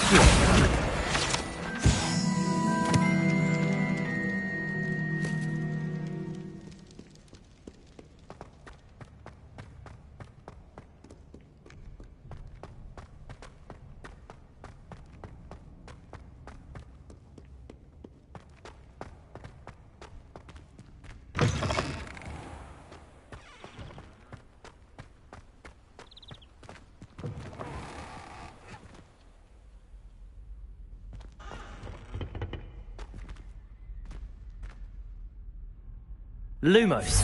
Accio. Lumos.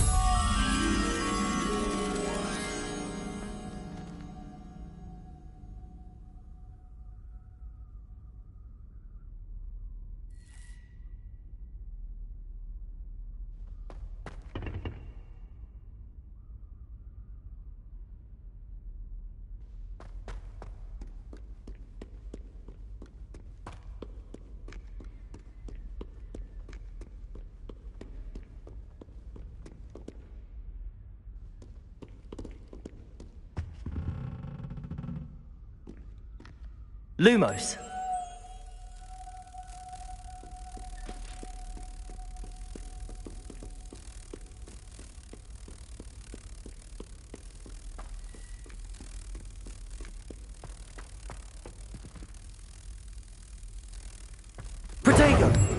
Lumos. Protego.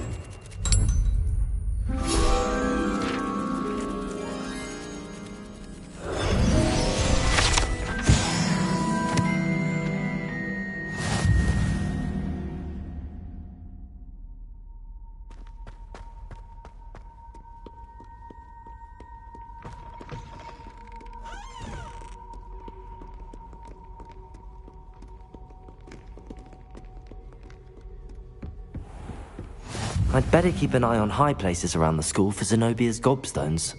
I'd better keep an eye on high places around the school for Zenobia's gobstones.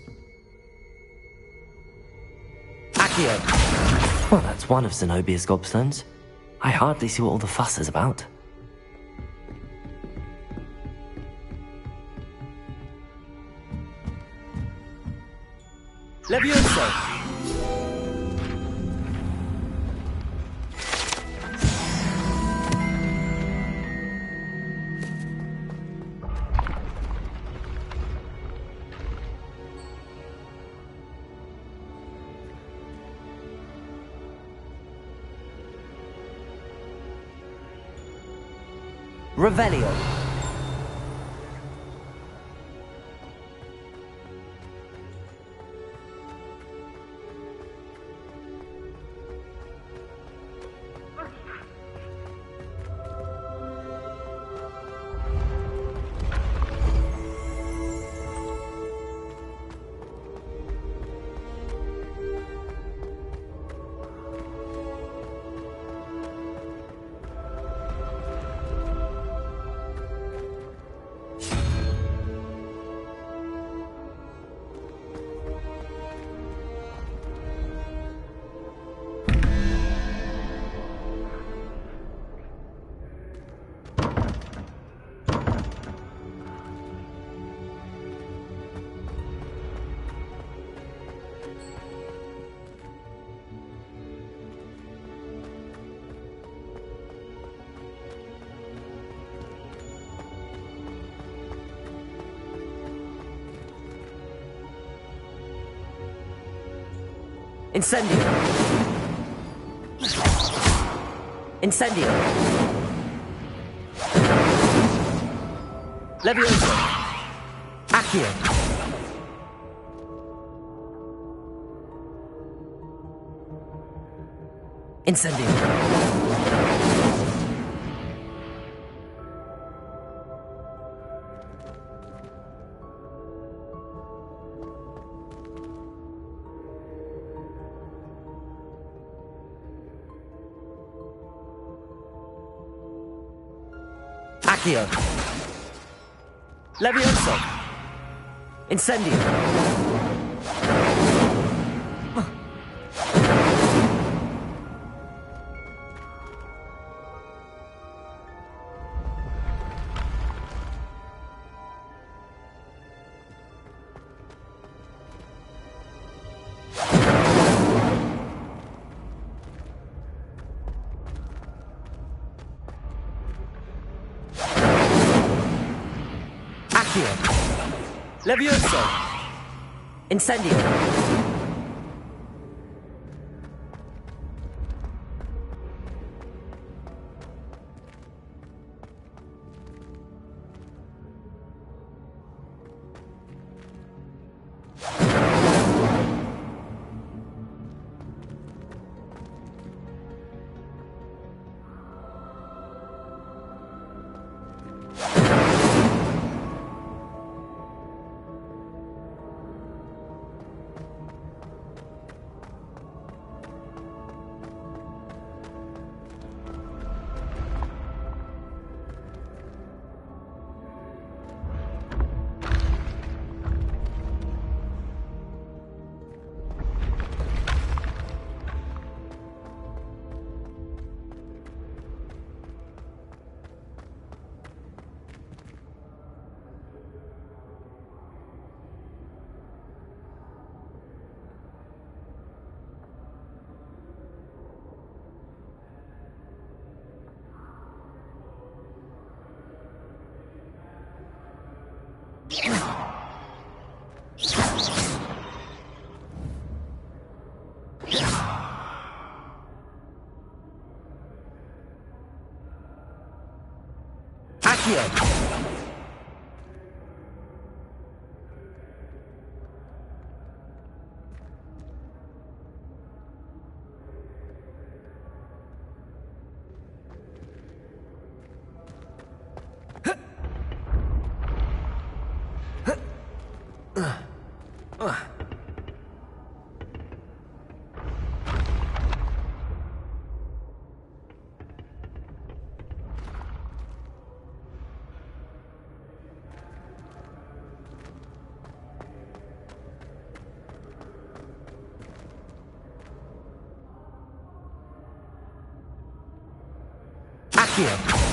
Accio! Well, that's one of Zenobia's gobstones. I hardly see what all the fuss is about. Levioso! Revelio. Incendio! Incendio! Levioso! Accio! Incendio! Accio! Levioso! Incendio! Levioso! Incendio! Accio! Accio!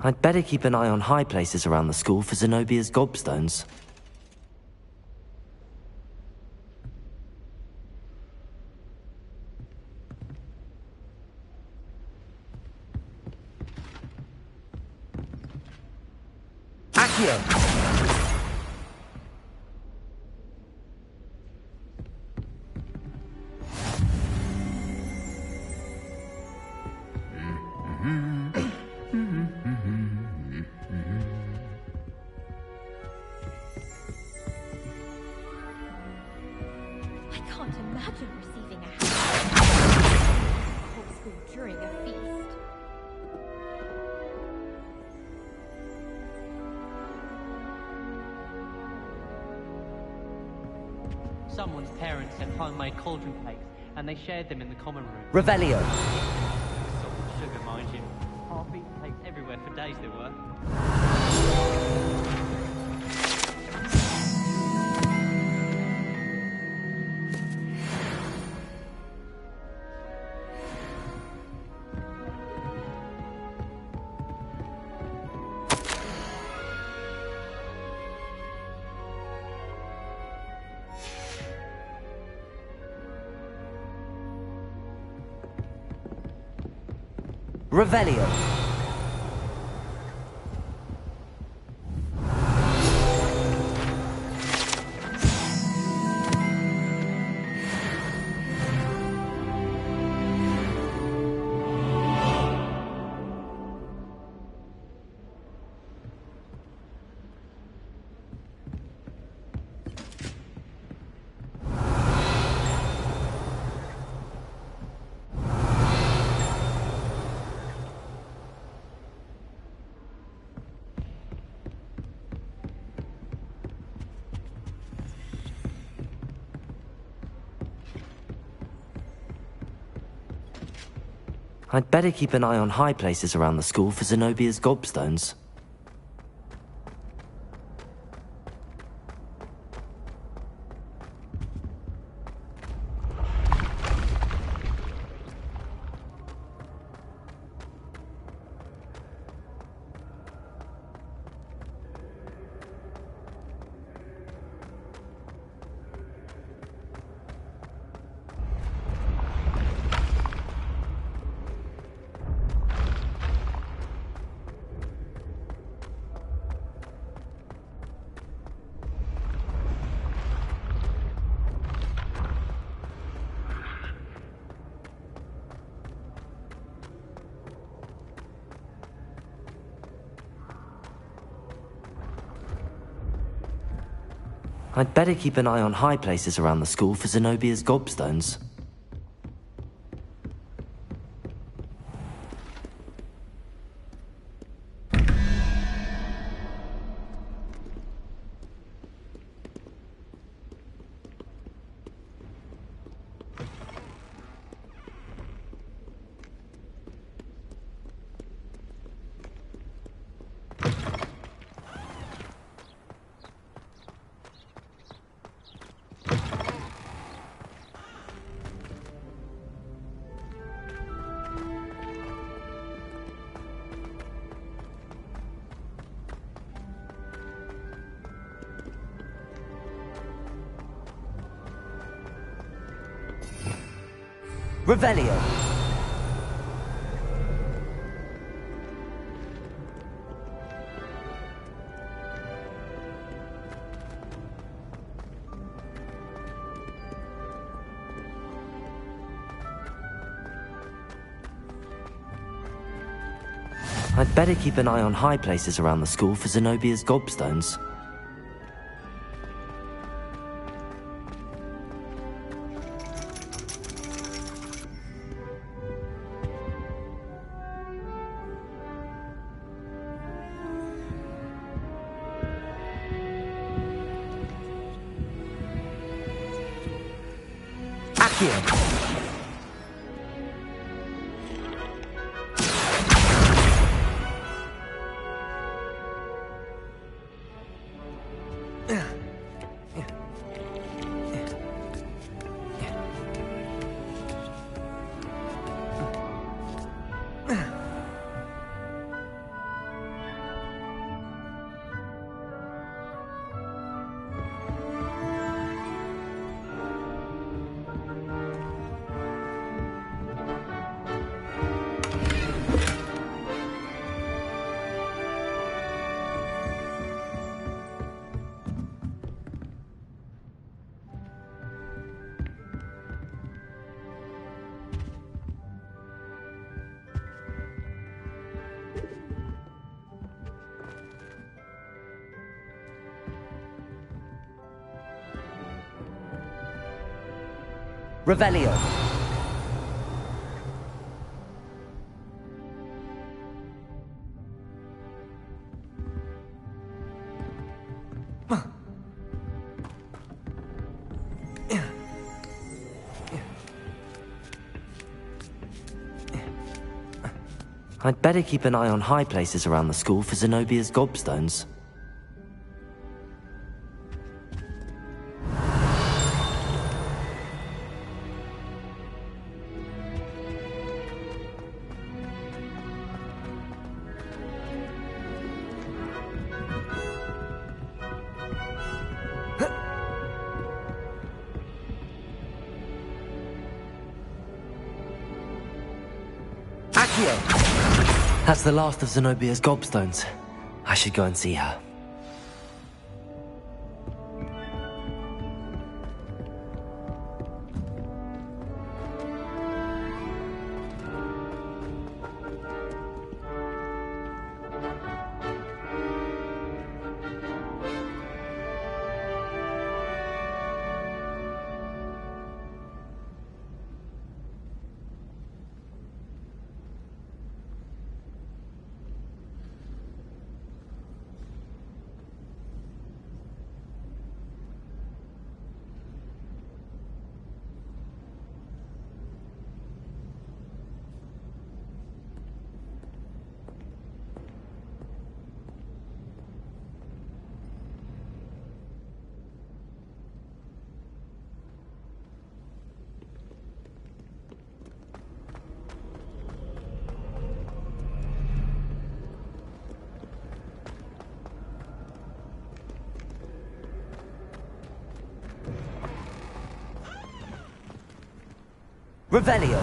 I'd better keep an eye on high places around the school for Zenobia's gobstones. Accio! Imagine receiving a whole school during a feast. Someone's parents had homemade cauldron cakes, and they shared them in the common room. Revelio! Salt and sugar, mind you. Half-eaten cakes everywhere for days there were. Revelio! I'd better keep an eye on high places around the school for Zenobia's gobstones. I'd better keep an eye on high places around the school for Zenobia's gobstones. Revelio. I'd better keep an eye on high places around the school for Zenobia's gobstones. Revelio. I'd better keep an eye on high places around the school for Zenobia's gobstones. That's the last of Zenobia's gobstones. I should go and see her. Revelio.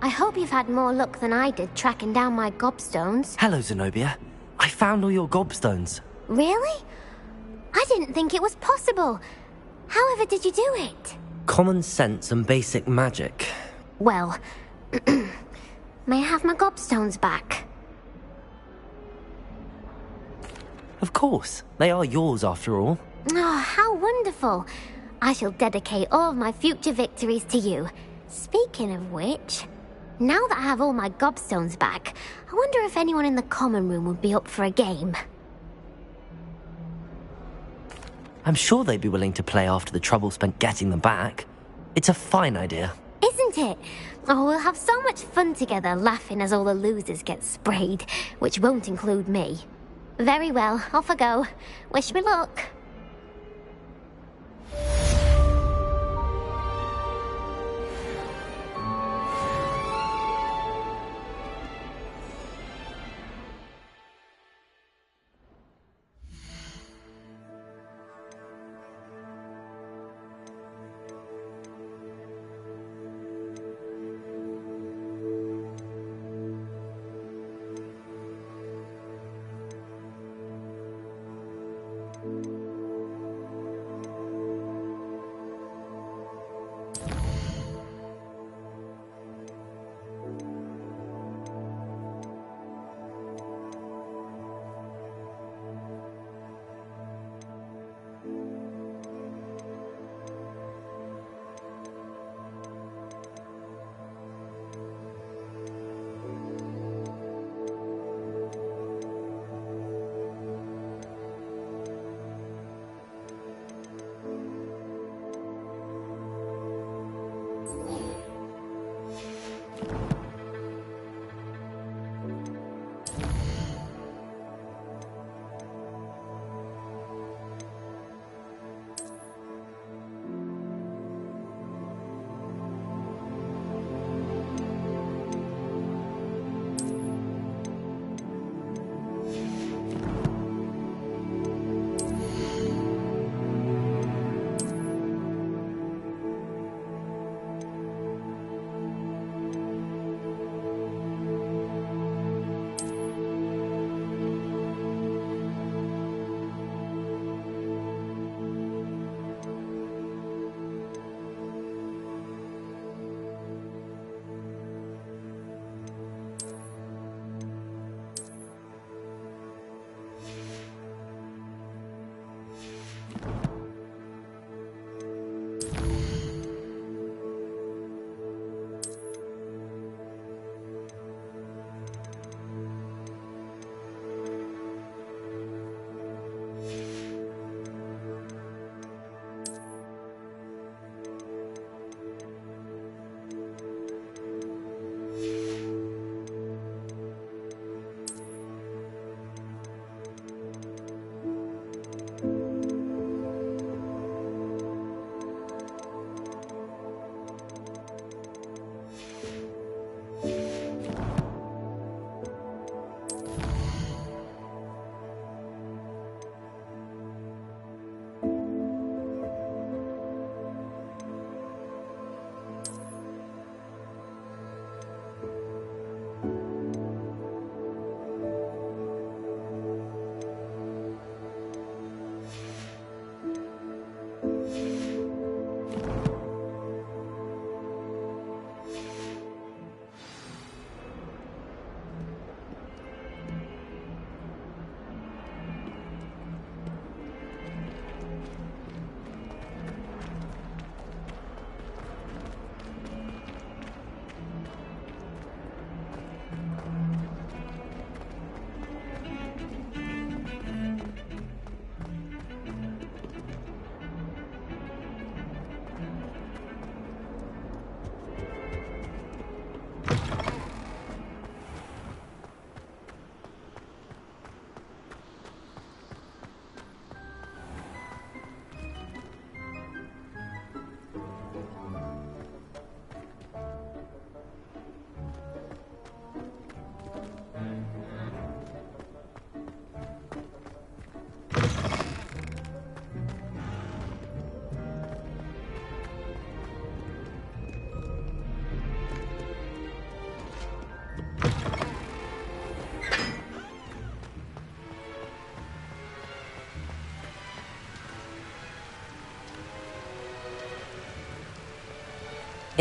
I hope you've had more luck than I did tracking down my gobstones. Hello, Zenobia. I found all your gobstones. Really? I didn't think it was possible. However did you do it? Common sense and basic magic. Well, may I have my gobstones back? Of course. They are yours after all. Oh, how wonderful. I shall dedicate all of my future victories to you. Speaking of which, now that I have all my gobstones back, I wonder if anyone in the common room would be up for a game. I'm sure they'd be willing to play after the trouble spent getting them back. It's a fine idea. Isn't it? Oh, we'll have so much fun together laughing as all the losers get sprayed, which won't include me. Very well, off I go. Wish me luck.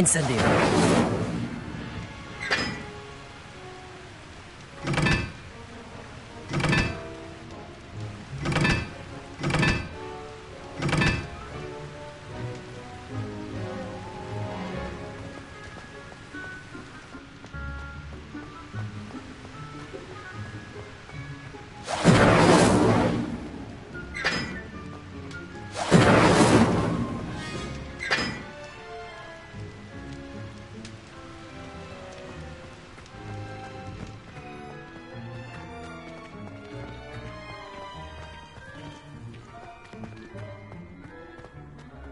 Incendio.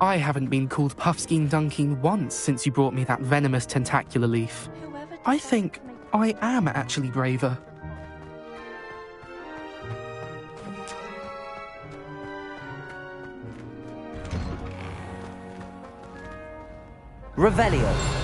I haven't been called Puffskein Dunking once since you brought me that venomous tentacular leaf. I think I am actually braver. Revelio.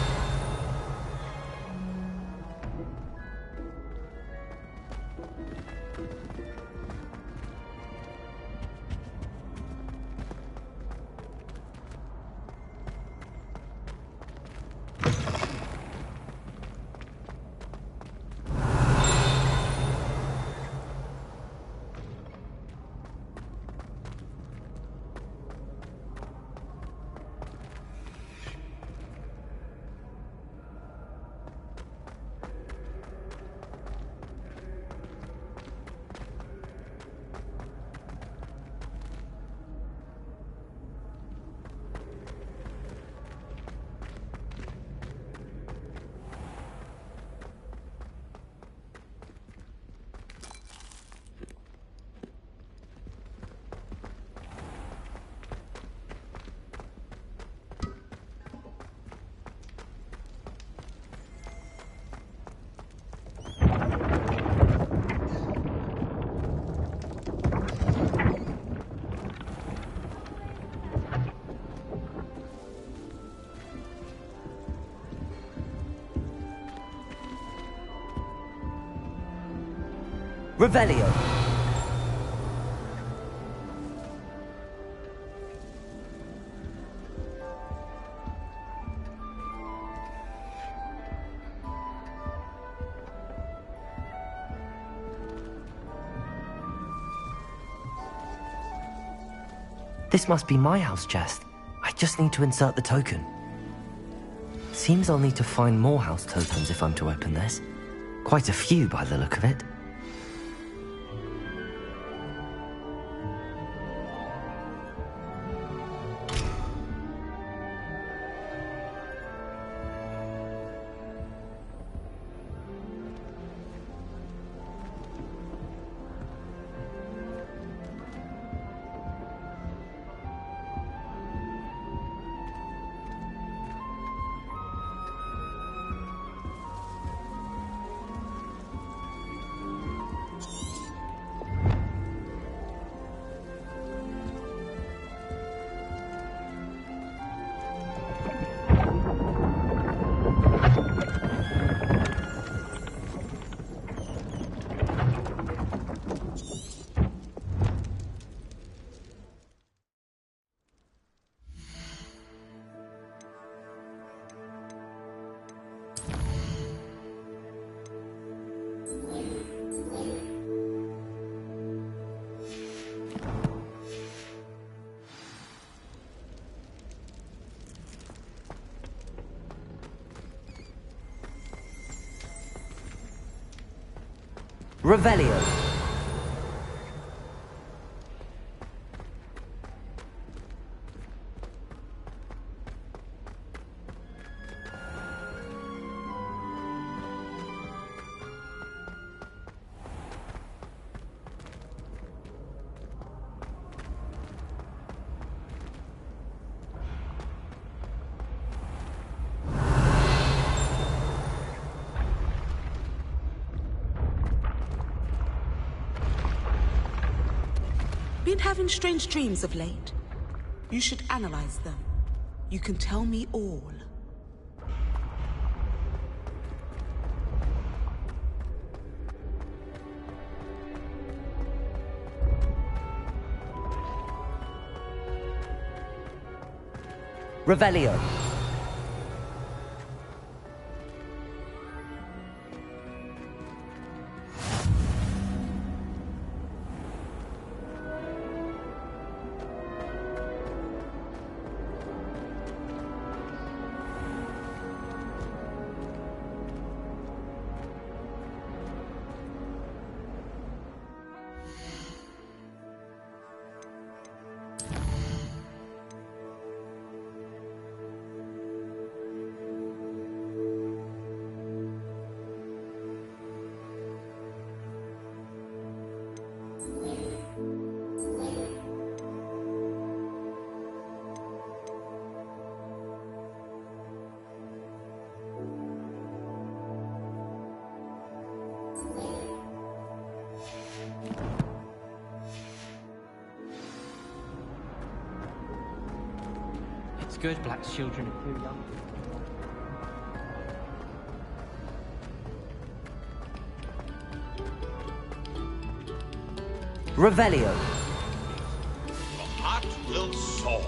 Revelio. This must be my house chest. I just need to insert the token. Seems I'll need to find more house tokens if I'm to open this. Quite a few by the look of it. Revelio. Been having strange dreams of late. You should analyze them. You can tell me all. Revelio. It's good black children are too young. Revelio. The heart will soar.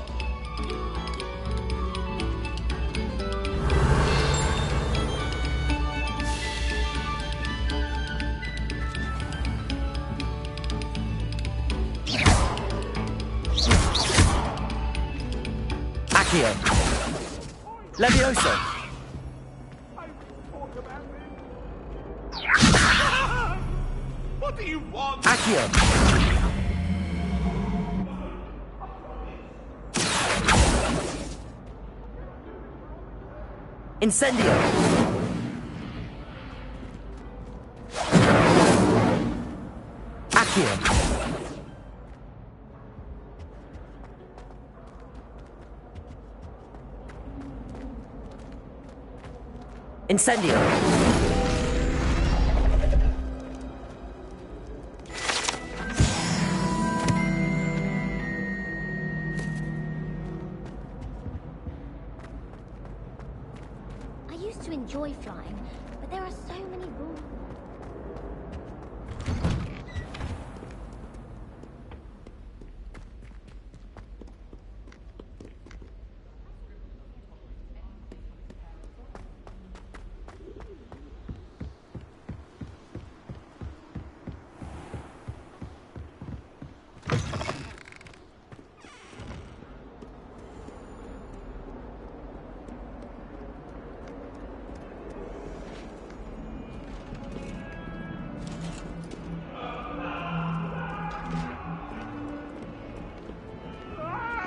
Accio. Levioso. What do you want? Accio. Incendio. Accio. Incendio. I used to enjoy flying, but there are so many rules.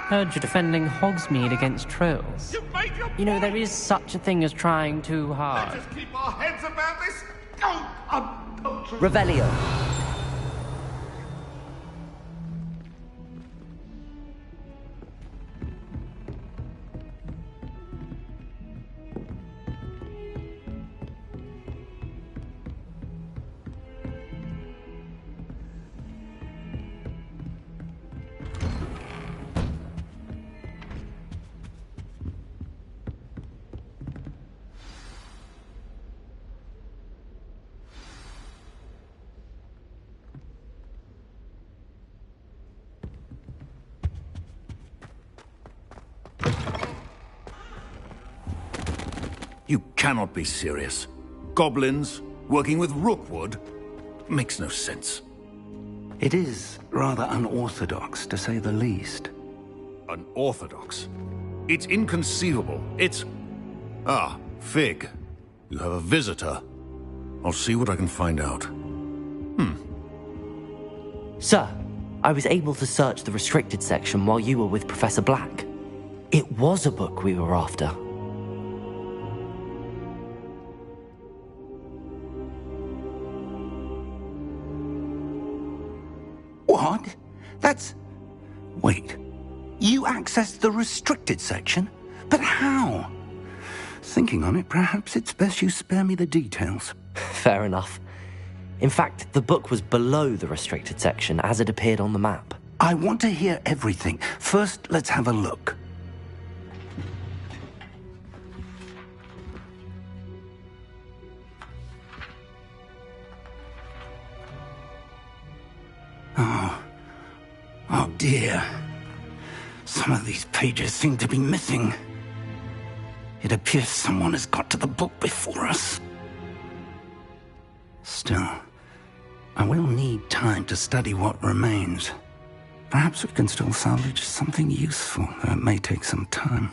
Heard you're defending Hogsmeade against trolls. You made your You know, there point. is such a thing as trying too hard. Let us keep our heads about this. Go, Revelio. You cannot be serious. Goblins working with Rookwood makes no sense. It is rather unorthodox, to say the least. Unorthodox? It's inconceivable. It's... Ah, Fig. You have a visitor. I'll see what I can find out. Sir, I was able to search the restricted section while you were with Professor Black. It was a book we were after. What? That's... Wait. You accessed the restricted section? But how? Thinking on it, perhaps it's best you spare me the details. Fair enough. In fact, the book was below the restricted section as it appeared on the map. I want to hear everything. First, let's have a look. Oh dear. Some of these pages seem to be missing. It appears someone has got to the book before us. Still, I will need time to study what remains. Perhaps we can still salvage something useful, though it may take some time.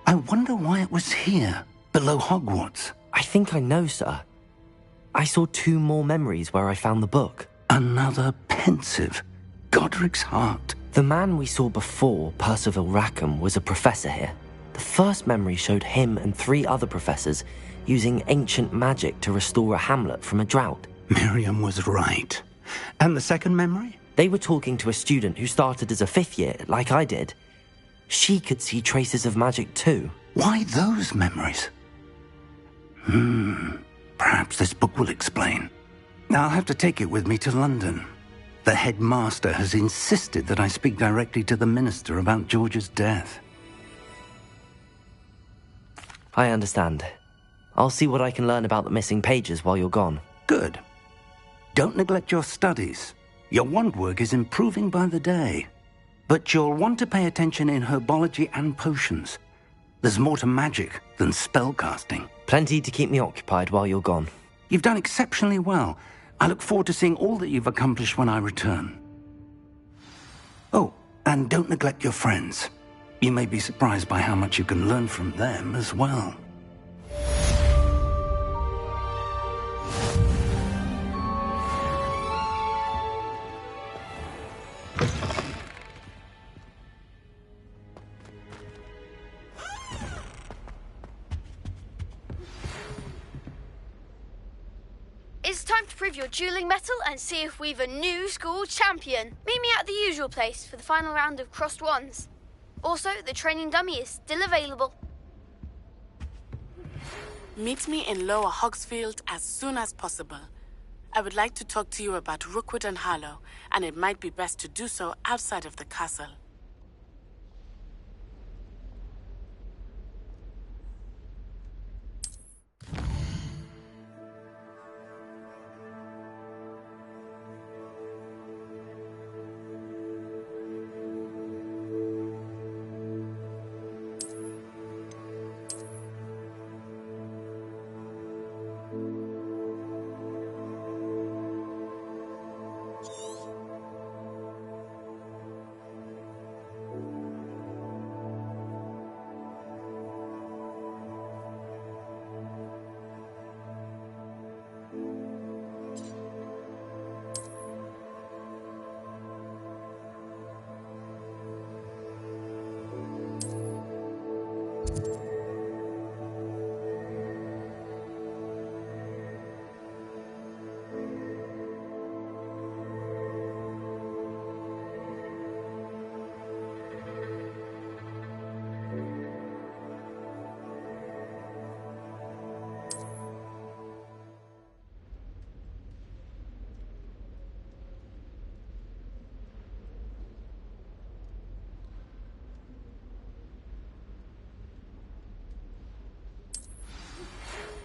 I wonder why it was here, below Hogwarts. I think I know, sir. I saw 2 more memories where I found the book. Another pensive. Godric's heart. The man we saw before, Percival Rackham, was a professor here. The first memory showed him and 3 other professors using ancient magic to restore a hamlet from a drought. Miriam was right. And the second memory? They were talking to a student who started as a 5th year, like I did. She could see traces of magic too. Why those memories? Perhaps this book will explain. I'll have to take it with me to London. The headmaster has insisted that I speak directly to the minister about George's death. I understand. I'll see what I can learn about the missing pages while you're gone. Good. Don't neglect your studies. Your wand work is improving by the day. But you'll want to pay attention in herbology and potions. There's more to magic than spellcasting. Plenty to keep me occupied while you're gone. You've done exceptionally well. I look forward to seeing all that you've accomplished when I return. Oh, and don't neglect your friends. You may be surprised by how much you can learn from them as well. It's time to prove your dueling mettle and see if we've a new school champion. Meet me at the usual place for the final round of crossed wands. Also, the training dummy is still available. Meet me in Lower Hogsfield as soon as possible. I would like to talk to you about Rookwood and Harlow, and it might be best to do so outside of the castle.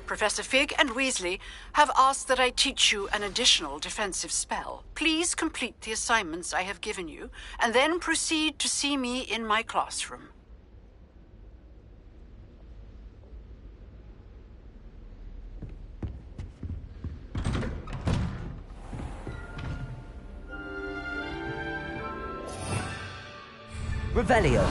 Professor Fig and Weasley have asked that I teach you an additional defensive spell. Please complete the assignments I have given you, and then proceed to see me in my classroom. Revelio.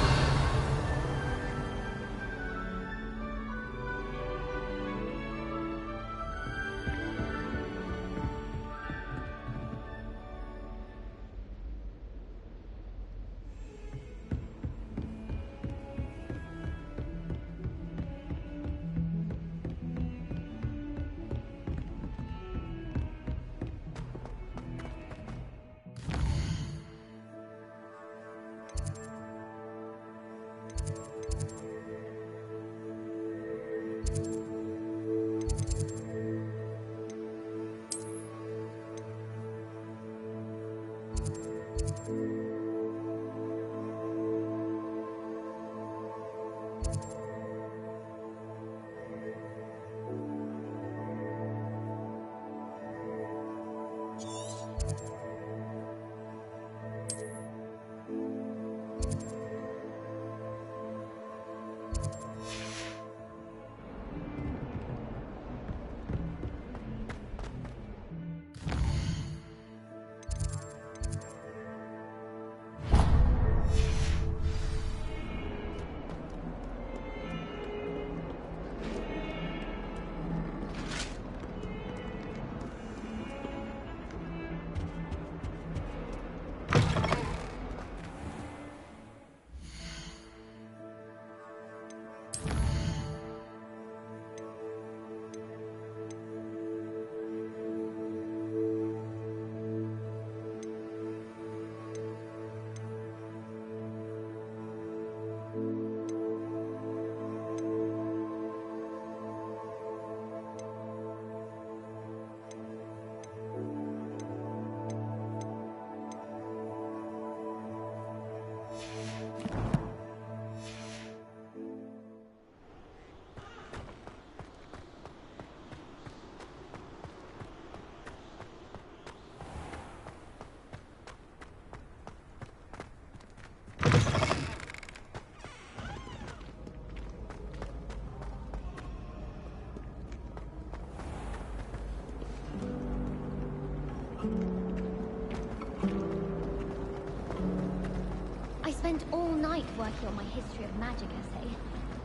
spent all night working on my history of magic essay.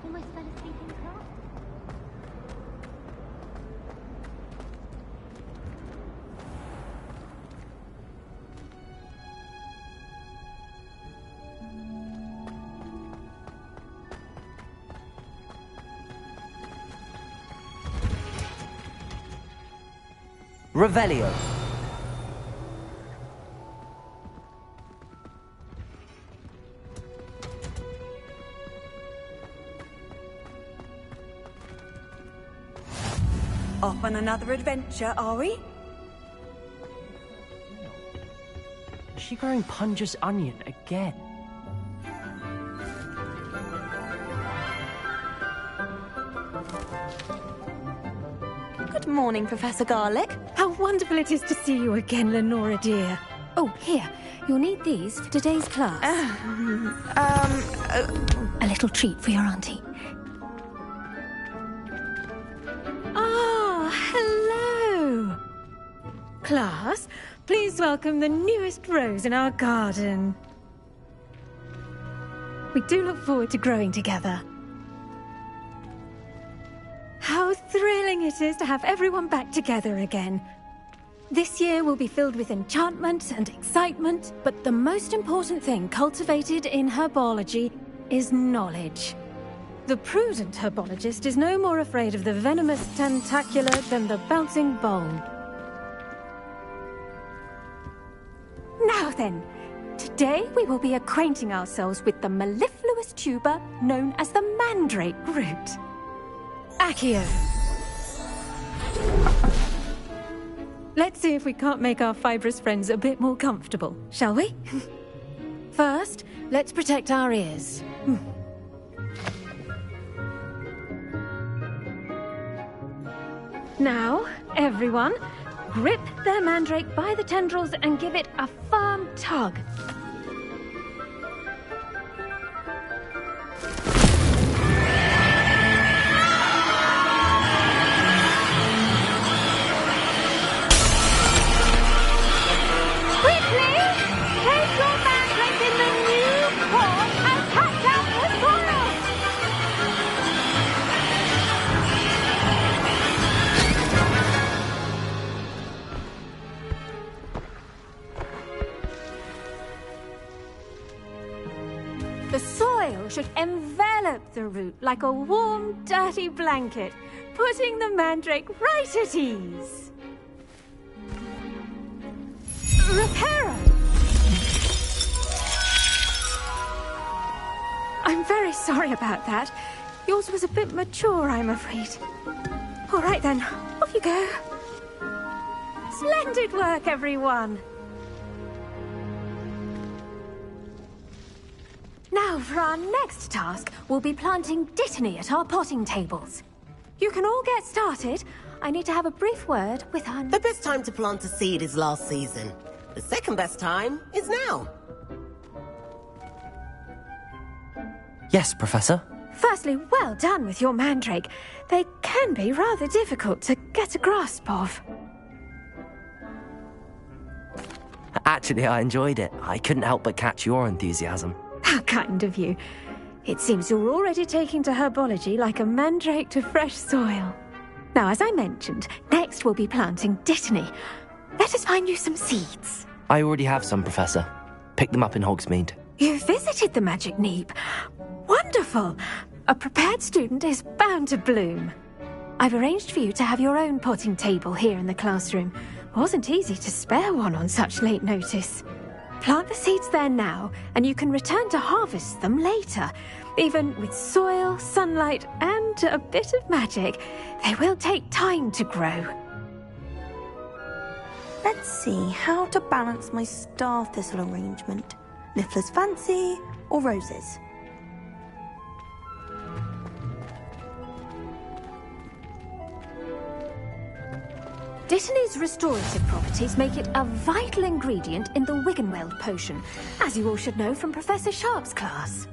Almost fell asleep in class. Revelio. Off on another adventure, are we? Is she growing Punja's onion again? Good morning, Professor Garlick. How wonderful it is to see you again, Lenora dear. Oh, here. You'll need these for today's class. A little treat for your auntie. Ah, hello. Class, please welcome the newest rose in our garden. We do look forward to growing together. How thrilling it is to have everyone back together again. This year will be filled with enchantment and excitement, but the most important thing cultivated in herbology is knowledge. The prudent herbologist is no more afraid of the venomous tentacula than the bouncing bowl. Now then, today we will be acquainting ourselves with the mellifluous tuber known as the mandrake root. Accio. Let's see if we can't make our fibrous friends a bit more comfortable, shall we? First, let's protect our ears. Now, everyone, grip their mandrake by the tendrils and give it a firm tug. The soil should envelop the root like a warm, dirty blanket, putting the mandrake right at ease. Reparo! I'm very sorry about that. Yours was a bit mature, I'm afraid. All right then, off you go. Splendid work, everyone! Now, for our next task, we'll be planting dittany at our potting tables. You can all get started. I need to have a brief word with our... The best time to plant a seed is last season. The second best time is now. Yes, Professor. Firstly, well done with your mandrake. They can be rather difficult to get a grasp of. Actually, I enjoyed it. I couldn't help but catch your enthusiasm. How kind of you. It seems you're already taking to herbology like a mandrake to fresh soil. Now, as I mentioned, next we'll be planting dittany. Let us find you some seeds. I already have some, Professor. Picked them up in Hogsmeade. You visited the Magic Neep. Wonderful! A prepared student is bound to bloom. I've arranged for you to have your own potting table here in the classroom. Wasn't easy to spare one on such late notice. Plant the seeds there now, and you can return to harvest them later. Even with soil, sunlight, and a bit of magic, they will take time to grow. Let's see how to balance my star thistle arrangement. Niffler's fancy or roses? Dittany's restorative properties make it a vital ingredient in the Wiggenweld potion, as you all should know from Professor Sharp's class.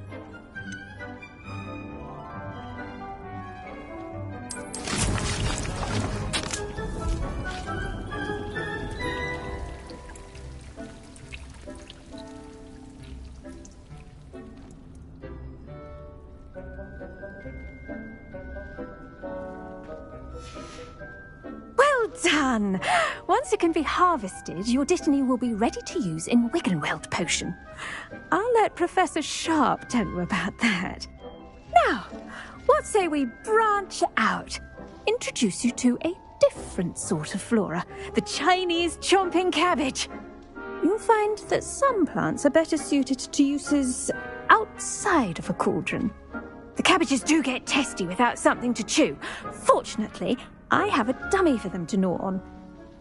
Well done! Once it can be harvested, your Dittany will be ready to use in Wiggenweld potion. I'll let Professor Sharp tell you about that. Now, what say we branch out? Introduce you to a different sort of flora, the Chinese chomping cabbage. You'll find that some plants are better suited to uses outside of a cauldron. The cabbages do get testy without something to chew. Fortunately, I have a dummy for them to gnaw on.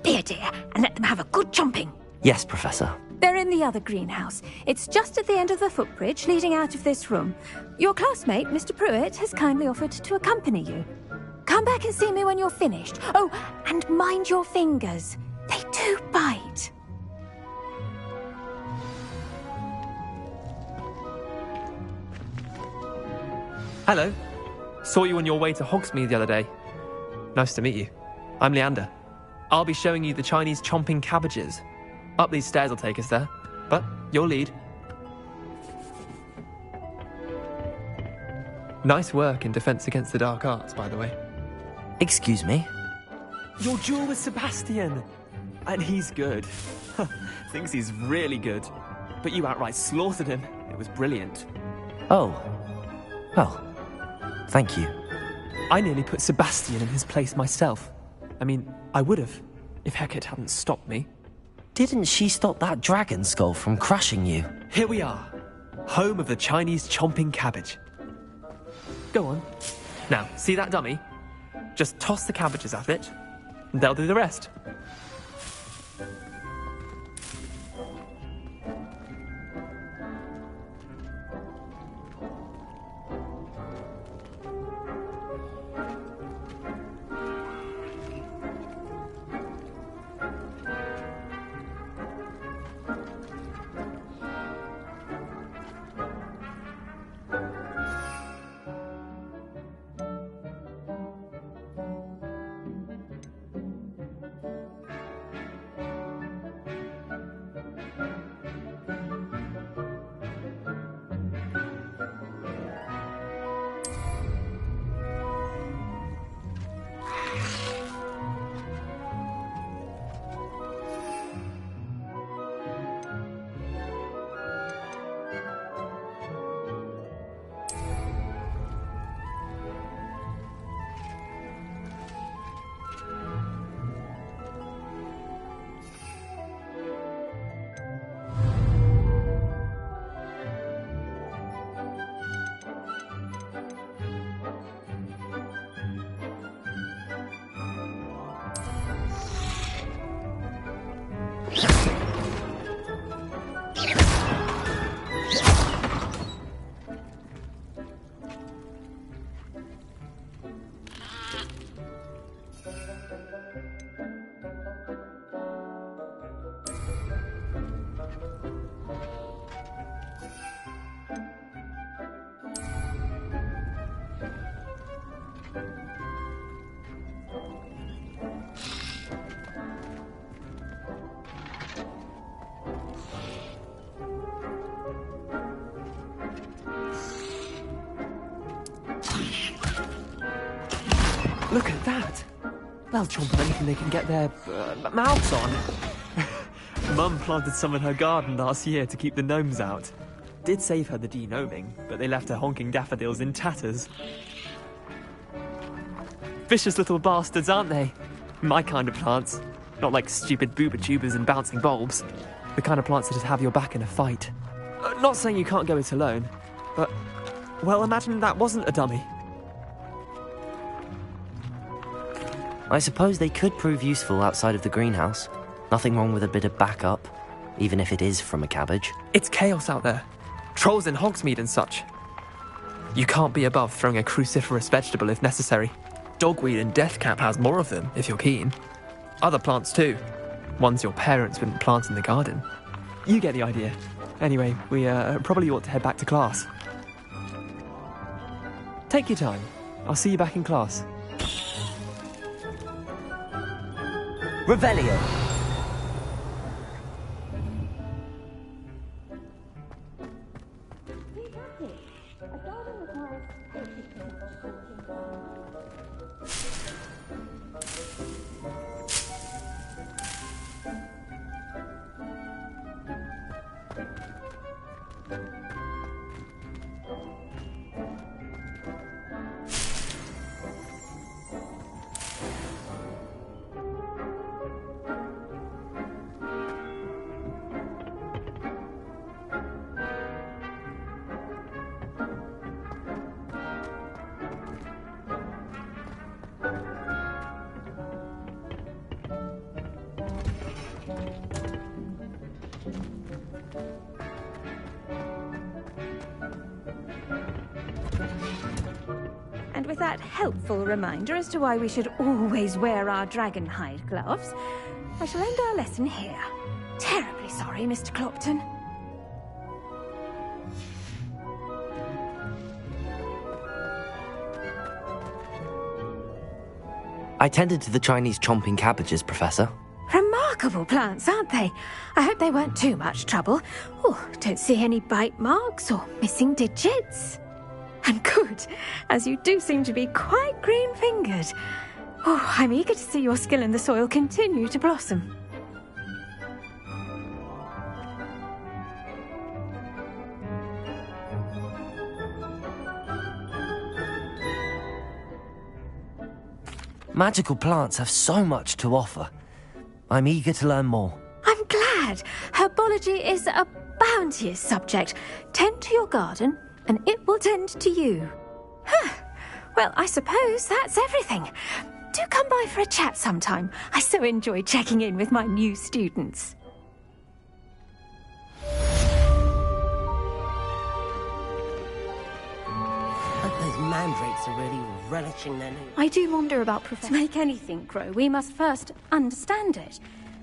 Be a dear and let them have a good chomping. Yes, Professor. They're in the other greenhouse. It's just at the end of the footbridge leading out of this room. Your classmate, Mr. Pruitt, has kindly offered to accompany you. Come back and see me when you're finished. Oh, and mind your fingers. They do bite. Hello. Saw you on your way to Hogsmeade the other day. Nice to meet you. I'm Leander. I'll be showing you the Chinese chomping cabbages. Up these stairs will take us there, but your lead. Nice work in Defense Against the Dark Arts, by the way. Excuse me? Your duel with Sebastian! And he's good. Thinks he's really good. But you outright slaughtered him. It was brilliant. Oh. Well, thank you. I nearly put Sebastian in his place myself. I mean, I would have, if Hecate hadn't stopped me. Didn't she stop that dragon skull from crushing you? Here we are, home of the Chinese chomping cabbage. Go on. Now, see that dummy? Just toss the cabbages at it, and they'll do the rest. Look at that! They'll chomp on anything they can get their mouths on. Mum planted some in her garden last year to keep the gnomes out. Did save her the de-gnoming, but they left her honking daffodils in tatters. Vicious little bastards, aren't they? My kind of plants. Not like stupid booba tubers and bouncing bulbs. The kind of plants that just have your back in a fight. Not saying you can't go it alone, but, well, imagine that wasn't a dummy. I suppose they could prove useful outside of the greenhouse. Nothing wrong with a bit of backup, even if it is from a cabbage. It's chaos out there. Trolls in Hogsmeade and such. You can't be above throwing a cruciferous vegetable if necessary. Dogweed and deathcap has more of them, if you're keen. Other plants too. Ones your parents wouldn't plant in the garden. You get the idea. Anyway, we probably ought to head back to class. Take your time. I'll see you back in class. Revelio! that helpful reminder as to why we should always wear our dragonhide gloves, I shall end our lesson here. Terribly sorry, Mr. Clopton. I tended to the Chinese chomping cabbages, Professor. Remarkable plants, aren't they? I hope they weren't too much trouble. Oh, don't see any bite marks or missing digits. And good, as you do seem to be quite green-fingered. Oh, I'm eager to see your skill in the soil continue to blossom. Magical plants have so much to offer. I'm eager to learn more. I'm glad. Herbology is a bounteous subject. Tend to your garden, and it will tend to you. Well, I suppose that's everything. Do come by for a chat sometime. I so enjoy checking in with my new students. Those mandrakes are really relishing their new... I do wonder about Professor. To make anything grow, we must first understand it.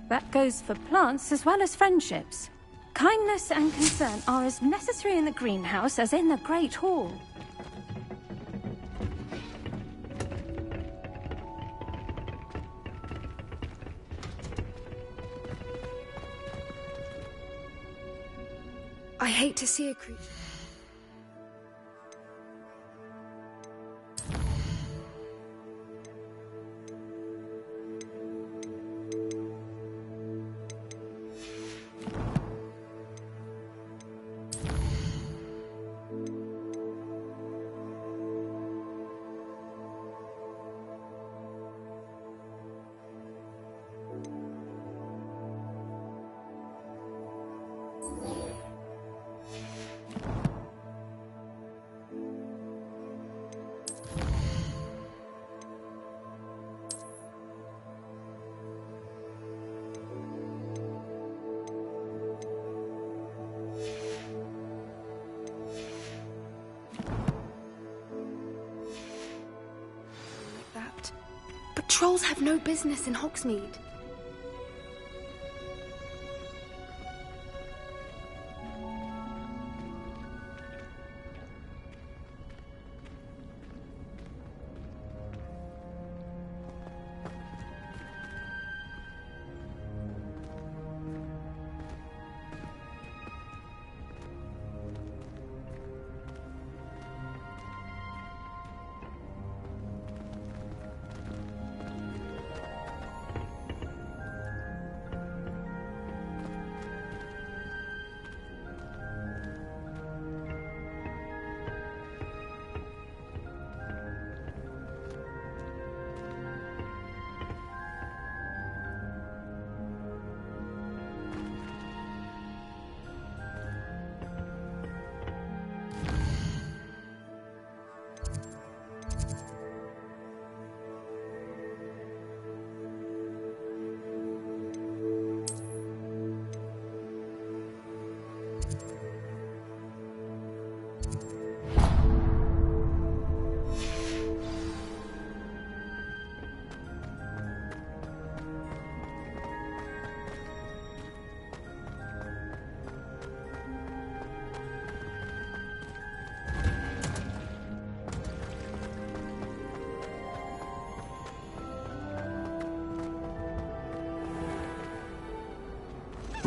That goes for plants as well as friendships. Kindness and concern are as necessary in the greenhouse as in the Great Hall. I hate to see a creature. Trolls have no business in Hogsmeade.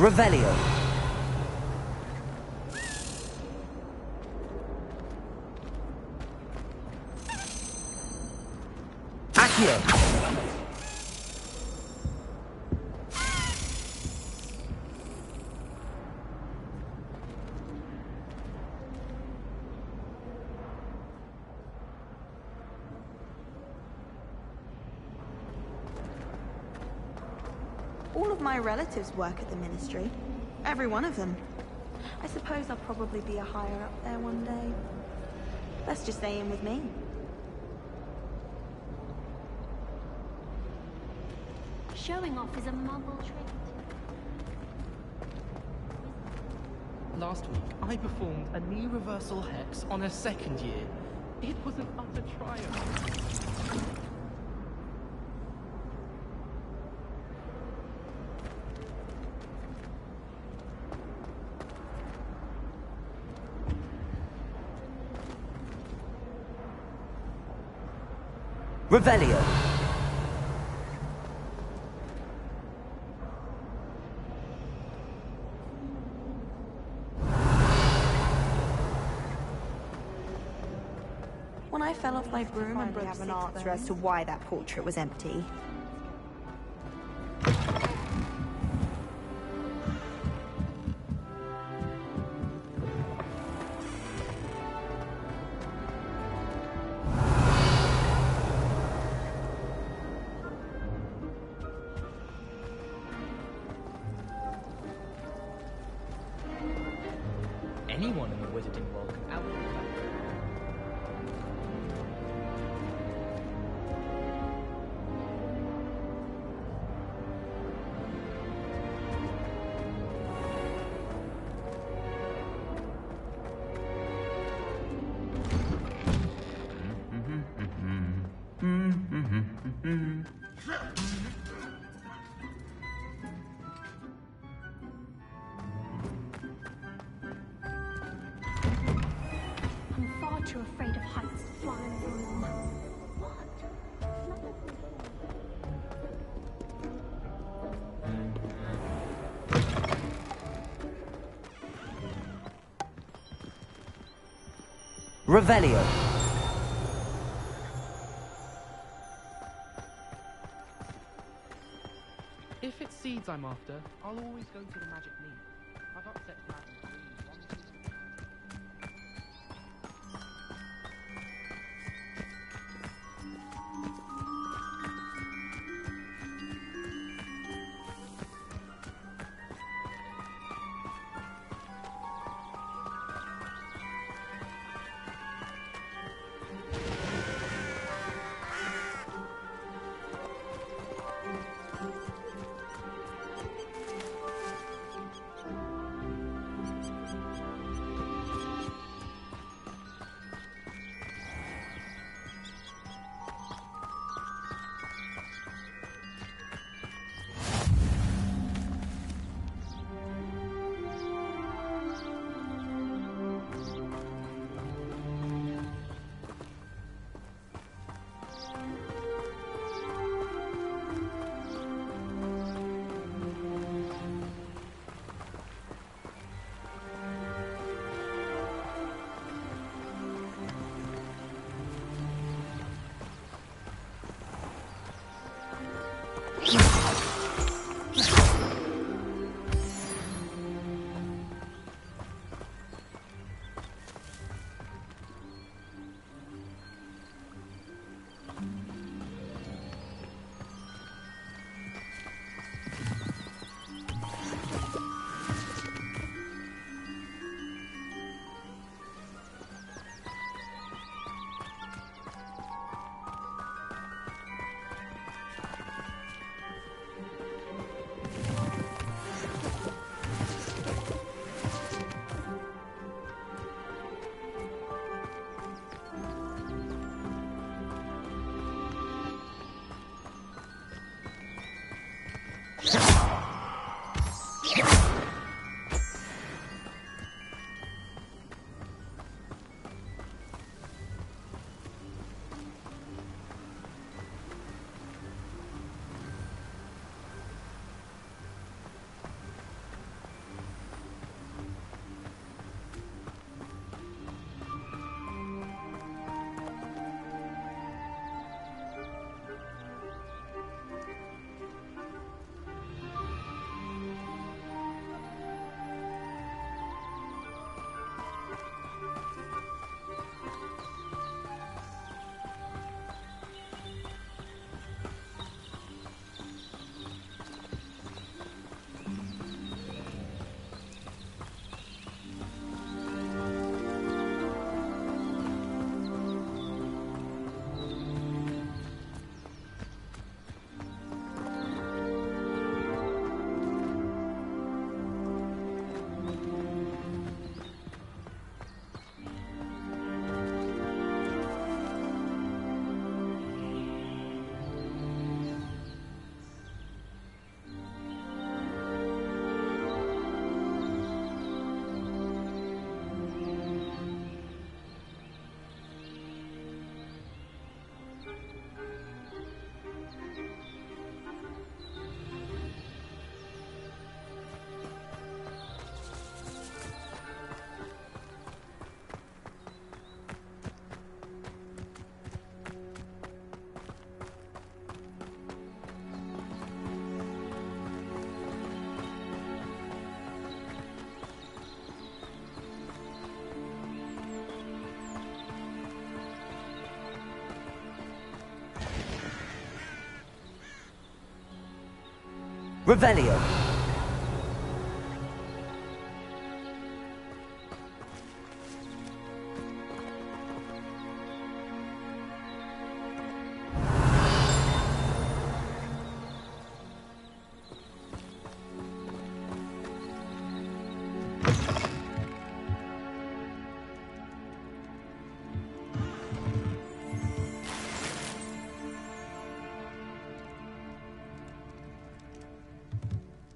Revelio. Accio. All of my relatives work at the Ministry. Every one of them. I suppose I'll probably be a higher up there one day. Let's just stay in with me. Showing off is a muggle trait. Last week, I performed a knee reversal hex on a second year. It was an utter triumph. Revelio. When I fell off my broom and broke have an 6 answer as bones. to why that portrait was empty. Anyone in the wizarding world can outwit that. I'm far too afraid of heights to fly in a broom. Revelio. If it's seeds I'm after, I'll always go to the magic neep. I've upset plans once. Revelio.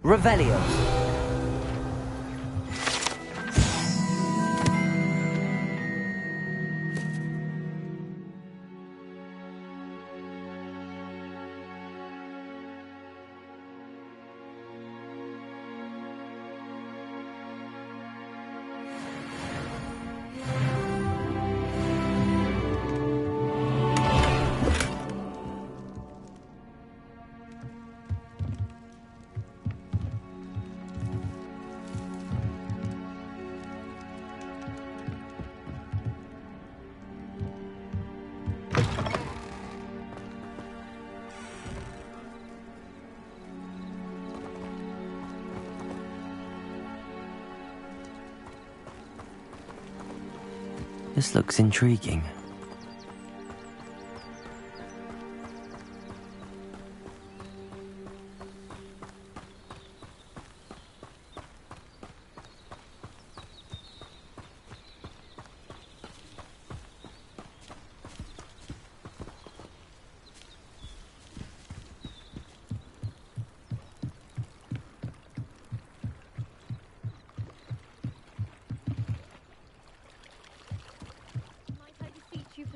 Revelio. This looks intriguing.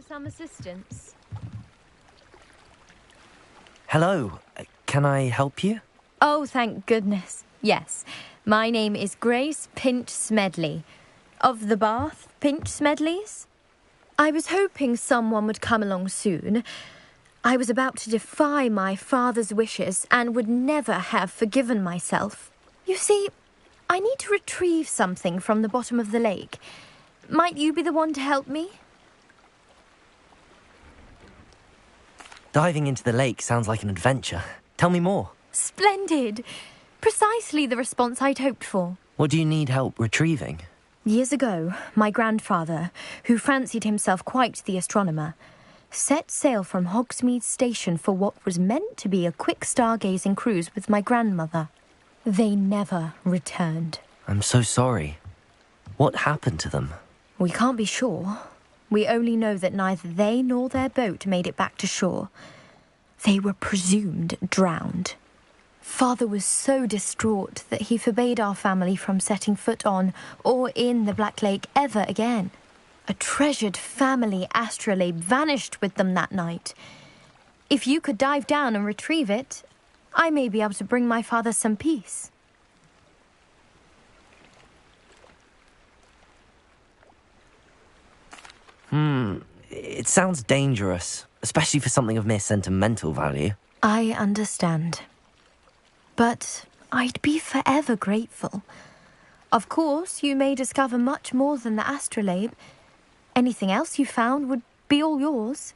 Some assistance. Hello. Can I help you? Oh, thank goodness. Yes. My name is Grace Pinch Smedley. Of the Bath Pinch Smedleys. I was hoping someone would come along soon. I was about to defy my father's wishes and would never have forgiven myself. You see, I need to retrieve something from the bottom of the lake. Might you be the one to help me? Diving into the lake sounds like an adventure. Tell me more. Splendid. Precisely the response I'd hoped for. What do you need help retrieving? Years ago, my grandfather, who fancied himself quite the astronomer, set sail from Hogsmeade Station for what was meant to be a quick stargazing cruise with my grandmother. They never returned. I'm so sorry. What happened to them? We can't be sure. We only know that neither they nor their boat made it back to shore. They were presumed drowned. Father was so distraught that he forbade our family from setting foot on or in the Black Lake ever again. A treasured family astrolabe vanished with them that night. If you could dive down and retrieve it, I may be able to bring my father some peace. It sounds dangerous, especially for something of mere sentimental value. I understand. But I'd be forever grateful. Of course, you may discover much more than the astrolabe. Anything else you found would be all yours.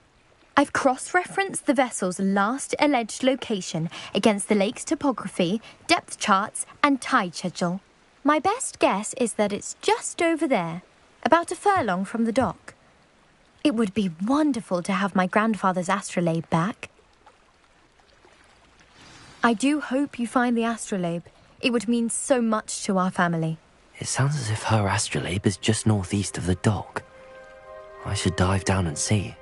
I've cross-referenced the vessel's last alleged location against the lake's topography, depth charts, and tide schedule. My best guess is that it's just over there, about a furlong from the dock. It would be wonderful to have my grandfather's astrolabe back. I do hope you find the astrolabe. It would mean so much to our family. It sounds as if her astrolabe is just northeast of the dock. I should dive down and see.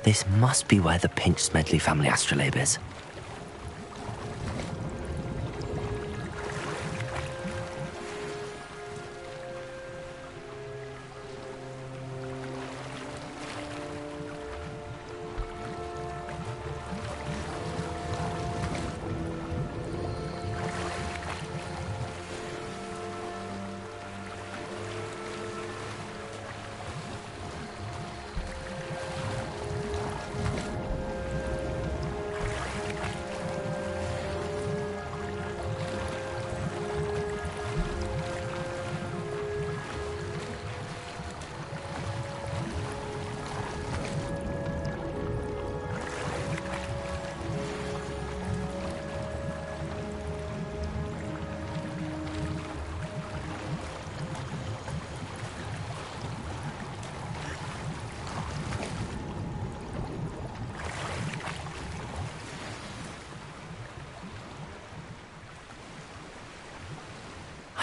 This must be where the Pinch Smedley family astrolabe is.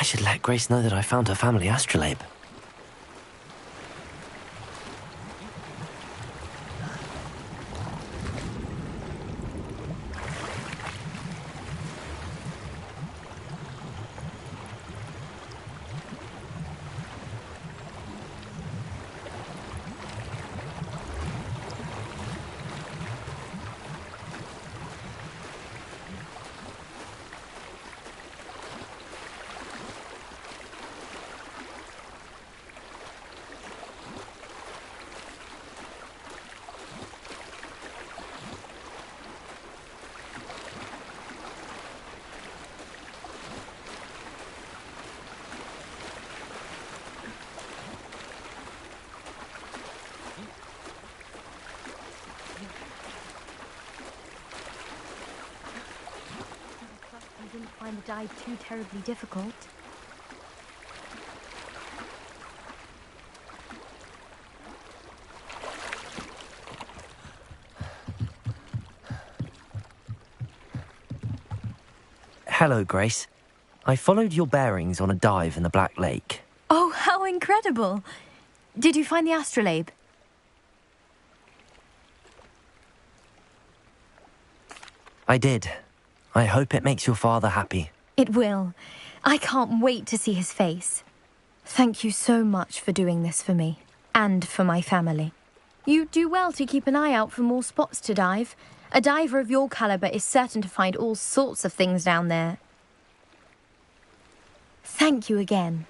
I should let Grace know that I found her family astrolabe. You didn't find the dive too terribly difficult. Hello, Grace. I followed your bearings on a dive in the Black Lake. Oh, how incredible! Did you find the astrolabe? I did. I hope it makes your father happy. It will. I can't wait to see his face. Thank you so much for doing this for me, and for my family. You do well to keep an eye out for more spots to dive. A diver of your caliber is certain to find all sorts of things down there. Thank you again.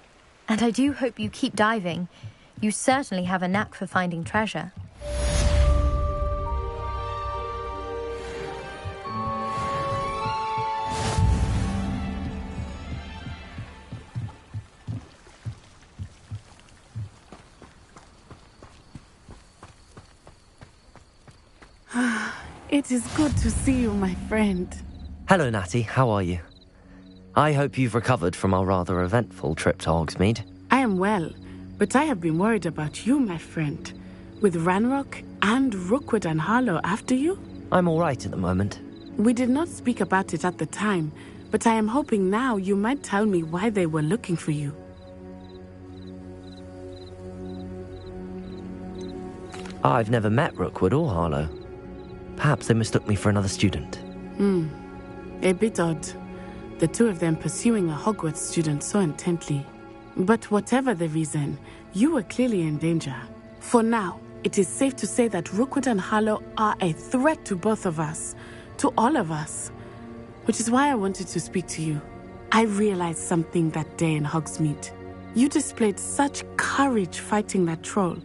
And I do hope you keep diving. You certainly have a knack for finding treasure. It is good to see you, my friend. Hello, Natty. How are you? I hope you've recovered from our rather eventful trip to Hogsmeade. I am well, but I have been worried about you, my friend. With Ranrock and Rookwood and Harlow after you? I'm all right at the moment. We did not speak about it at the time, but I am hoping now you might tell me why they were looking for you. I've never met Rookwood or Harlow. Perhaps they mistook me for another student. A bit odd. The two of them pursuing a Hogwarts student so intently. But whatever the reason, you were clearly in danger. For now, it is safe to say that Rookwood and Harlow are a threat to both of us. To all of us. Which is why I wanted to speak to you. I realized something that day in Hogsmeade. You displayed such courage fighting that troll.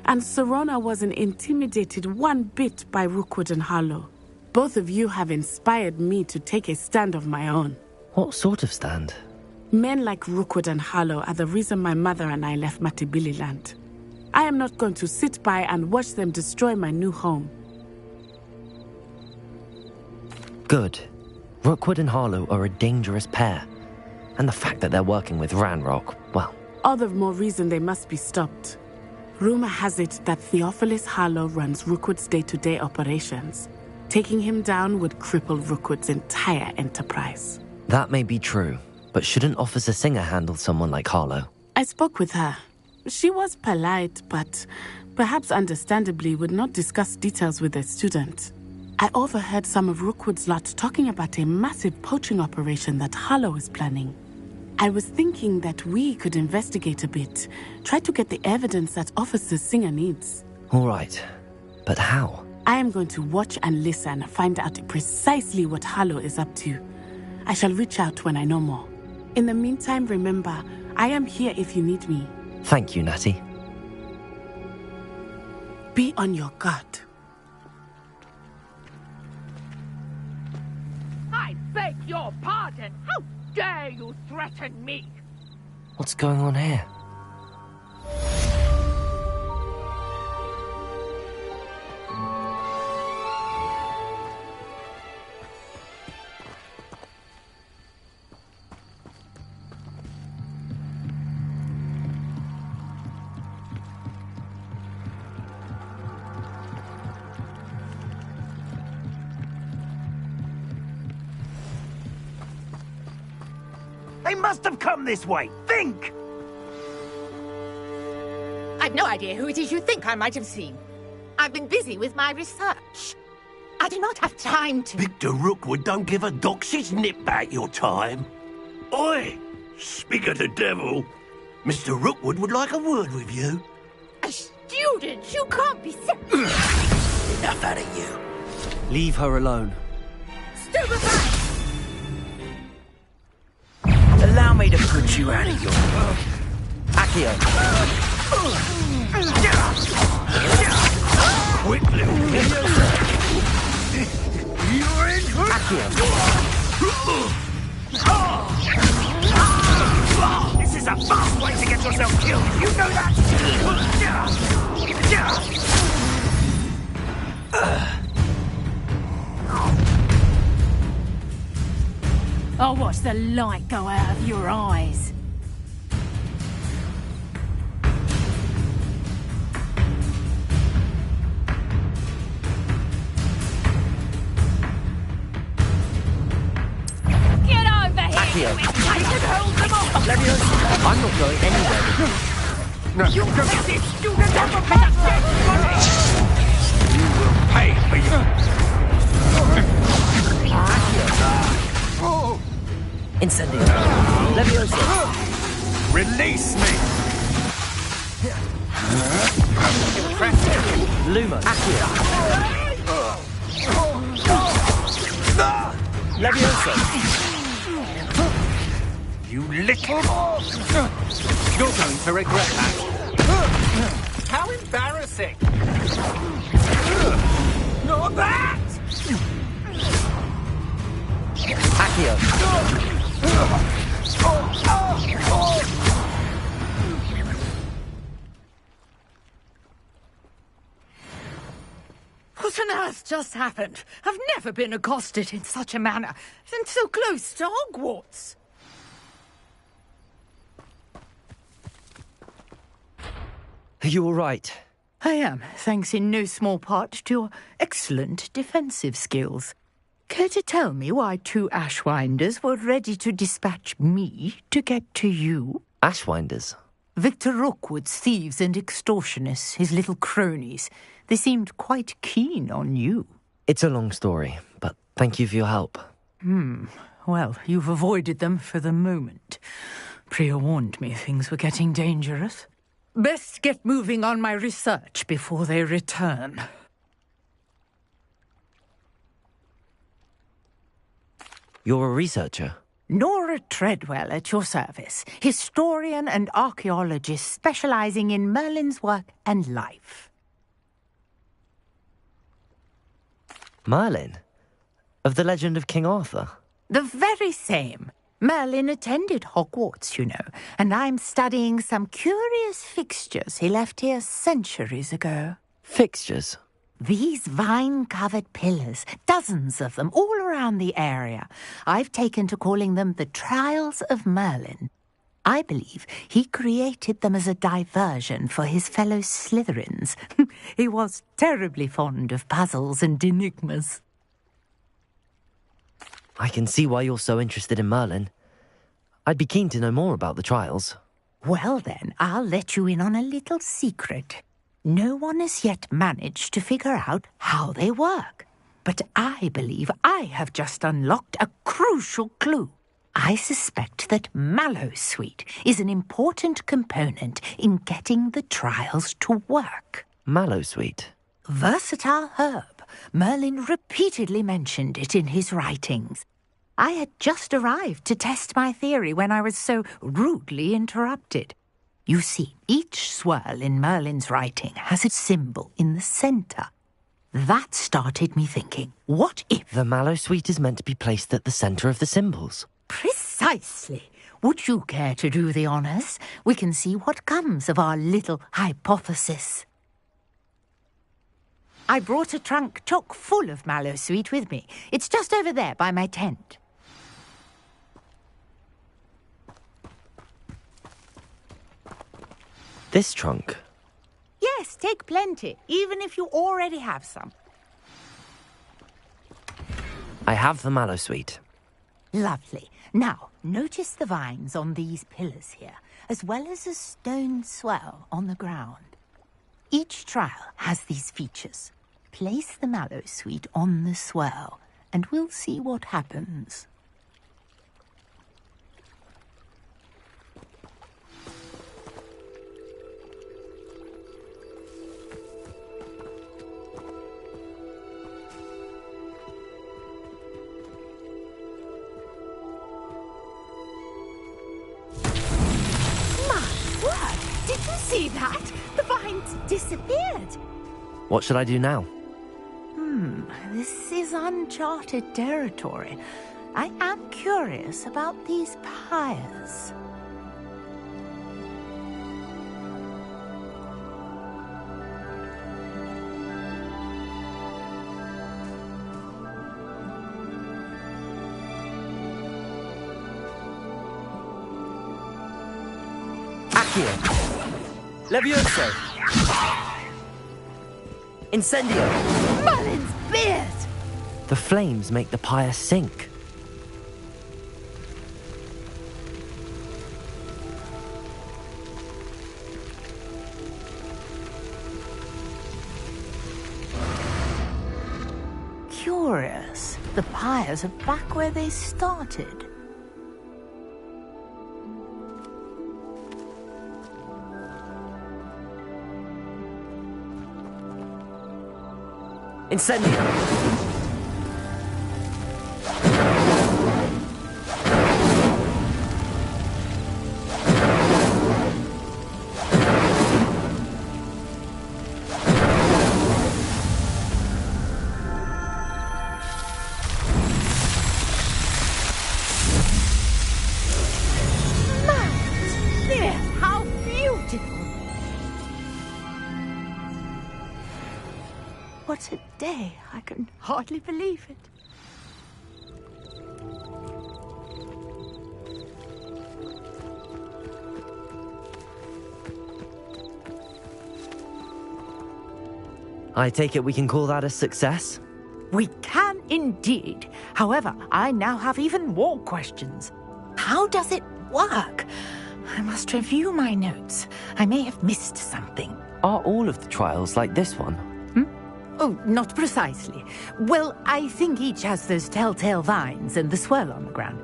And Serona wasn't intimidated one bit by Rookwood and Harlow. Both of you have inspired me to take a stand of my own. What sort of stand? Men like Rookwood and Harlow are the reason my mother and I left Matibili land. I am not going to sit by and watch them destroy my new home. Good. Rookwood and Harlow are a dangerous pair. And the fact that they're working with Ranrock, well... All the more reason they must be stopped. Rumor has it that Theophilus Harlow runs Rookwood's day-to-day operations. Taking him down would cripple Rookwood's entire enterprise. That may be true, but shouldn't Officer Singer handle someone like Harlow? I spoke with her. She was polite, but perhaps understandably would not discuss details with a student. I overheard some of Rookwood's lot talking about a massive poaching operation that Harlow is planning. I was thinking that we could investigate a bit, try to get the evidence that Officer Singer needs. All right, but how? I am going to watch and listen, find out precisely what Harlow is up to. I shall reach out when I know more. In the meantime, remember, I am here if you need me. Thank you, Natty. Be on your guard. I beg your pardon. How dare you threaten me? What's going on here? They must have come this way. Think! I've no idea who it is you think I might have seen. I've been busy with my research. I do not have time to... Victor Rookwood don't give a doxy's nip back your time. Oi! Speak of the devil. Mr. Rookwood would like a word with you. A student? You can't be so... Enough out of you. Leave her alone. Stupefy! Allow me to put you out of your... Accio. Quick little... You're in for... This is a fast way to get yourself killed. You know that? I'll watch the light go out of your eyes. Get over here! Accio. I can hold them off! I'm not going anywhere. No. You get this student off of that dead body! You will pay for your... Incendio. Leviosa. Release me! Impressive. Luma. Accio. Leviosa. You little... You're going to regret that. How embarrassing! Not that! Accio. What on earth just happened? I've never been accosted in such a manner, and so close to Hogwarts. Are you all right? I am, thanks in no small part to your excellent defensive skills. Care to tell me why 2 Ashwinders were ready to dispatch me to get to you? Ashwinders? Victor Rookwood's thieves and extortionists, his little cronies. They seemed quite keen on you. It's a long story, but thank you for your help. Well, you've avoided them for the moment. Priya warned me things were getting dangerous. Best get moving on my research before they return. You're a researcher? Nora Treadwell at your service, historian and archaeologist specializing in Merlin's work and life. Merlin? Of the legend of King Arthur? The very same. Merlin attended Hogwarts, you know, and I'm studying some curious fixtures he left here centuries ago. Fixtures? These vine-covered pillars, dozens of them, all around the area. I've taken to calling them the Trials of Merlin. I believe he created them as a diversion for his fellow Slytherins. He was terribly fond of puzzles and enigmas. I can see why you're so interested in Merlin. I'd be keen to know more about the trials. Well then, I'll let you in on a little secret. No one has yet managed to figure out how they work. But I believe I have just unlocked a crucial clue. I suspect that Mallowsweet is an important component in getting the trials to work. Mallowsweet? Versatile herb. Merlin repeatedly mentioned it in his writings. I had just arrived to test my theory when I was so rudely interrupted. You see, each swirl in Merlin's writing has its symbol in the centre. That started me thinking, what if... The Mallowsweet is meant to be placed at the centre of the symbols. Precisely. Would you care to do the honours? We can see what comes of our little hypothesis. I brought a trunk chock full of Mallowsweet with me. It's just over there by my tent. This trunk? Yes, take plenty, even if you already have some. I have the Mallowsweet. Lovely. Now, notice the vines on these pillars here, as well as a stone swell on the ground. Each trial has these features. Place the mallow sweet on the swell, and we'll see what happens. Did you see that? The vines disappeared. What should I do now? This is uncharted territory. I am curious about these pyres. Accio! Levioso! Incendio! Merlin's beard! The flames make the pyre sink. Curious. The pyres are back where they started. Incendio! How beautiful! What a day! I can hardly believe it. I take it we can call that a success? We can indeed. However, I now have even more questions. How does it work? I must review my notes. I may have missed something. Are all of the trials like this one? Oh, not precisely. Well, I think each has those telltale vines and the swirl on the ground.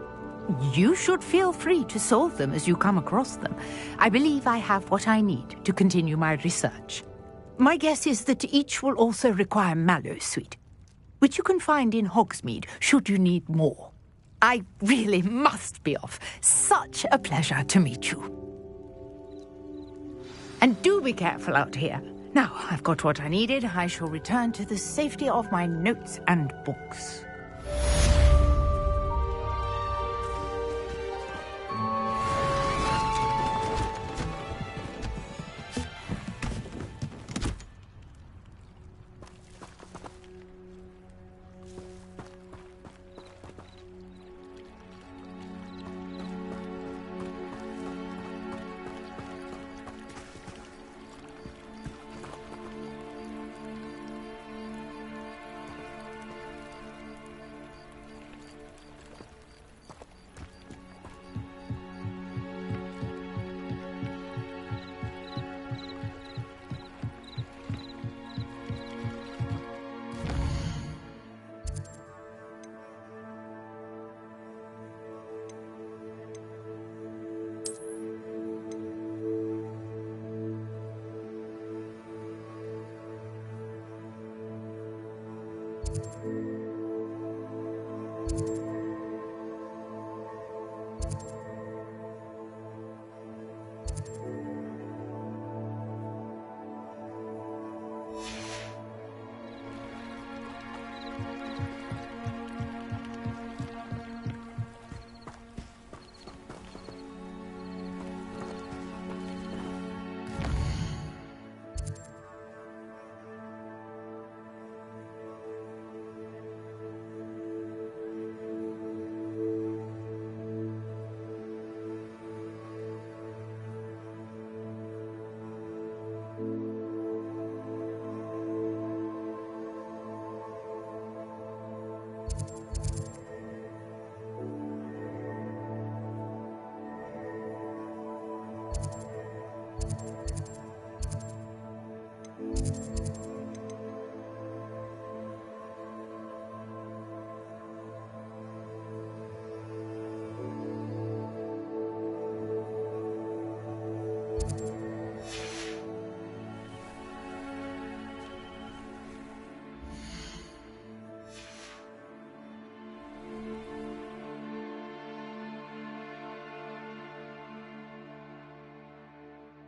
You should feel free to solve them as you come across them. I believe I have what I need to continue my research. My guess is that each will also require mallow sweet, which you can find in Hogsmeade should you need more. I really must be off. Such a pleasure to meet you. And do be careful out here. Now, I've got what I needed. I shall return to the safety of my notes and books.